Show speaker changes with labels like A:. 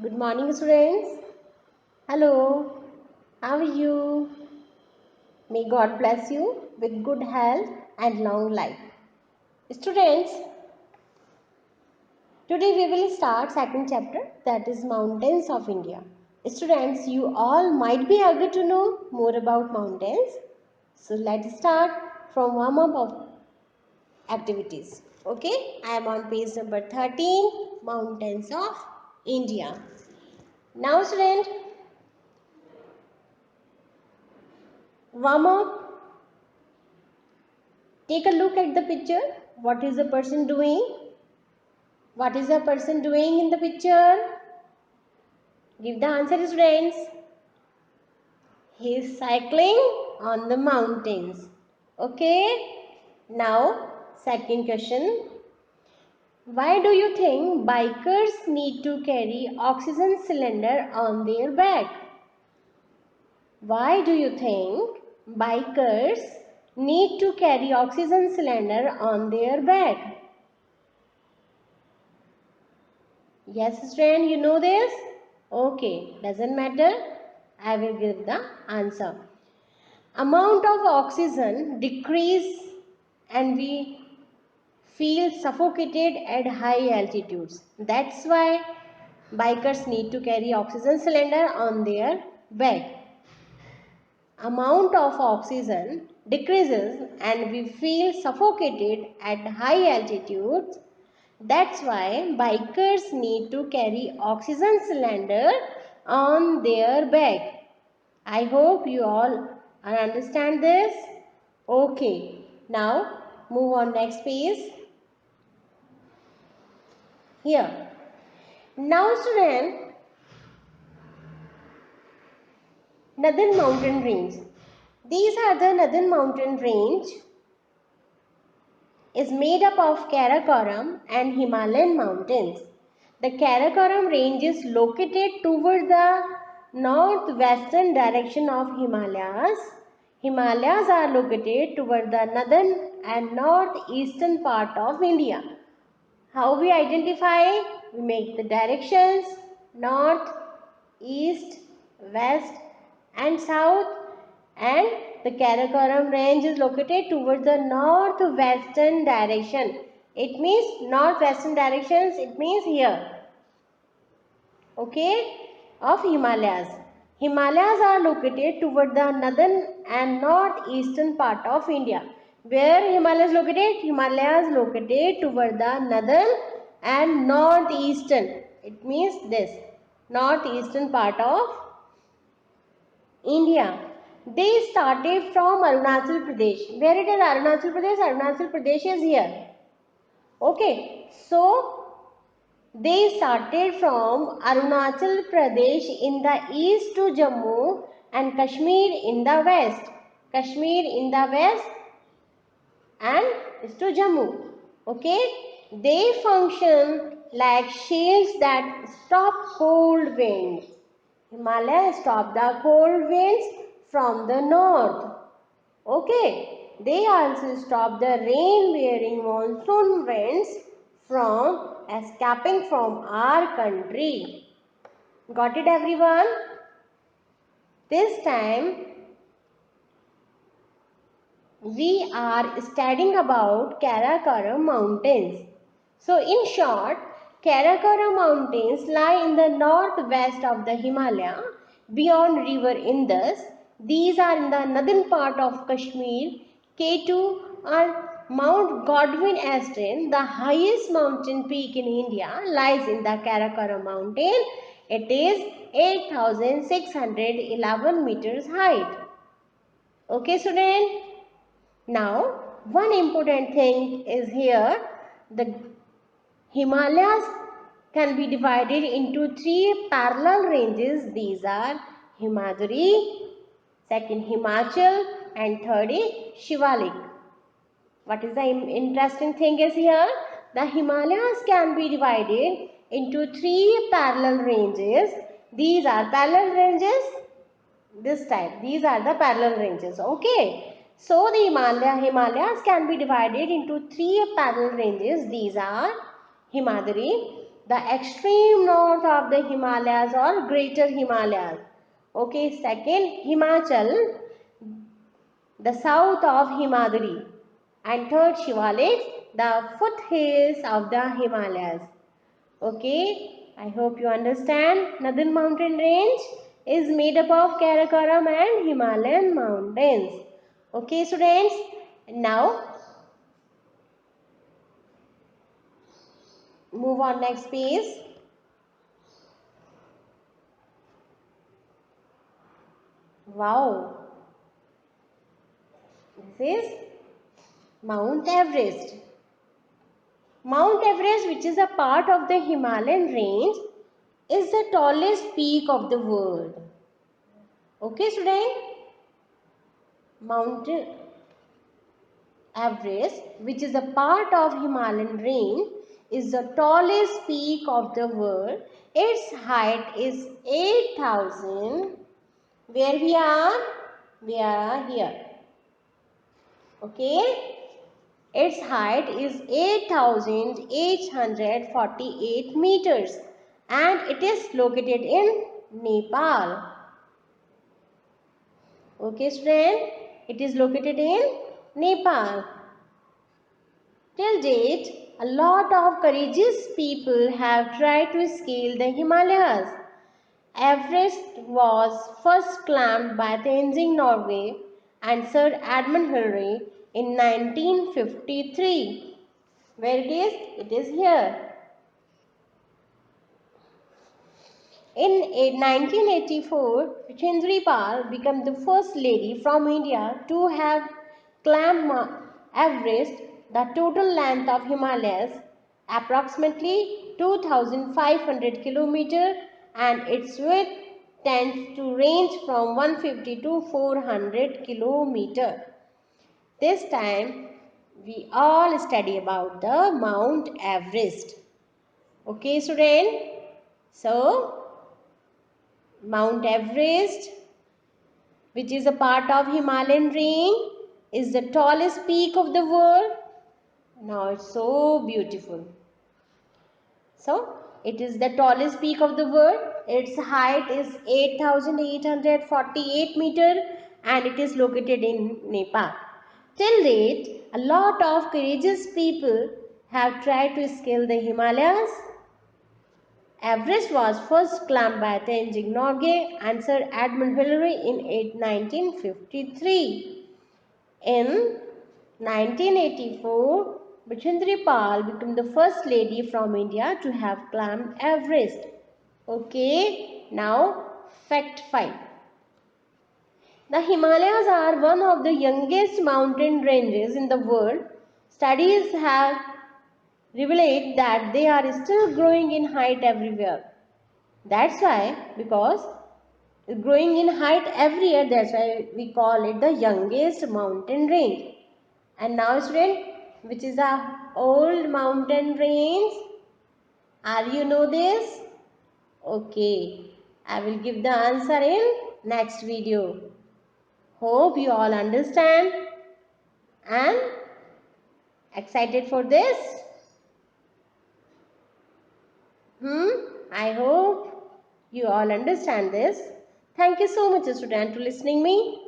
A: Good morning, students. Hello, how are you? May God bless you with good health and long life. Students, today we will start second chapter, that is Mountains of India. Students, you all might be eager to know more about mountains. So let's start from warm up of activities. Okay, I am on page number 13, Mountains of India. Now, student, warm up. Take a look at the picture. What is the person doing? What is the person doing in the picture? Give the answer, students. He is cycling on the mountains. Okay. Now, second question. Why do you think bikers need to carry oxygen cylinder on their back? Why do you think bikers need to carry oxygen cylinder on their back? Yes, student, you know this? Okay, doesn't matter. I will give the answer. Amount of oxygen decrease and we feel suffocated at high altitudes. That's why bikers need to carry oxygen cylinder on their back. Amount of oxygen decreases and we feel suffocated at high altitudes. That's why bikers need to carry oxygen cylinder on their back. I hope you all understand this. Okay, now move on next page. Here. Now student, Northern Mountain Range. These are the Northern Mountain Range is made up of Karakoram and Himalayan mountains. The Karakoram range is located toward the northwestern direction of Himalayas. Himalayas are located toward the northern and northeastern part of India. How we identify? We make the directions north, east, west and south, and the Karakoram range is located towards the northwestern direction. It means northwestern directions, it means here. Okay, of Himalayas. Himalayas are located toward the northern and northeastern part of India. Where Himalayas located? Himalayas located toward the northern and northeastern. It means this northeastern part of India. They started from Arunachal Pradesh. Where it is Arunachal Pradesh? Arunachal Pradesh is here. Okay, so they started from Arunachal Pradesh in the east to Jammu and Kashmir in the west. Kashmir in the west and is to Jammu. Okay, they function like shields that stop cold winds. Himalaya stop the cold winds from the north. Okay, they also stop the rain-bearing monsoon winds from escaping from our country. Got it, everyone? This time we are studying about Karakoram Mountains. So in short, Karakoram Mountains lie in the northwest of the Himalaya beyond river Indus. These are in the northern part of Kashmir. K2 or Mount Godwin Austen, the highest mountain peak in India, lies in the Karakoram mountain. It is 8,611 meters height. Okay, student? Now, one important thing is here, the Himalayas can be divided into three parallel ranges. These are Himadri, second Himachal and third is Shivalik. What is the interesting thing is here, the Himalayas can be divided into three parallel ranges. These are parallel ranges, this type, these are the parallel ranges. Okay. So the Himalayas can be divided into three parallel ranges. These are Himadri, the extreme north of the Himalayas or Greater Himalayas. Okay, second, Himachal, the south of Himadri. And third, Shivalik, the foothills of the Himalayas. Okay, I hope you understand. Northern mountain range is made up of Karakoram and Himalayan mountains. Okay, students. Now, move on next page. Wow, this is Mount Everest. Mount Everest, which is a part of the Himalayan range, is the tallest peak of the world. Okay, student? Mount Everest, which is a part of Himalayan range, is the tallest peak of the world. Its height is 8,000. Where we are? We are here. Okay? Its height is 8,848 meters and it is located in Nepal. Okay, student? It is located in Nepal. Till date, a lot of courageous people have tried to scale the Himalayas. Everest was first climbed by Tenzing Norgay and Sir Edmund Hillary in 1953. Where it is? It is here. In 1984, Chandri Pal became the first lady from India to have climbed Everest, the total length of Himalayas, approximately 2,500 km, and its width tends to range from 150 to 400 km. This time, we all study about the Mount Everest. Okay, student? So, Mount Everest, which is a part of Himalayan range, is the tallest peak of the world. Now it's so beautiful. So it is the tallest peak of the world. Its height is 8,848 meters and it is located in Nepal. Till date, a lot of courageous people have tried to scale the Himalayas. Everest was first climbed by Tenzing Norgay and Sir Edmund Hillary in 1953. In 1984, Bachendri Pal became the first lady from India to have climbed Everest. Okay, now fact 5. The Himalayas are one of the youngest mountain ranges in the world. Studies have revealed that they are still growing in height everywhere. That's why, because growing in height every year, that's why we call it the youngest mountain range. And now student, which is the old mountain range? Are you know this? Okay, I will give the answer in next video. Hope you all understand and excited for this. I hope you all understand this. Thank you so much student to listening me.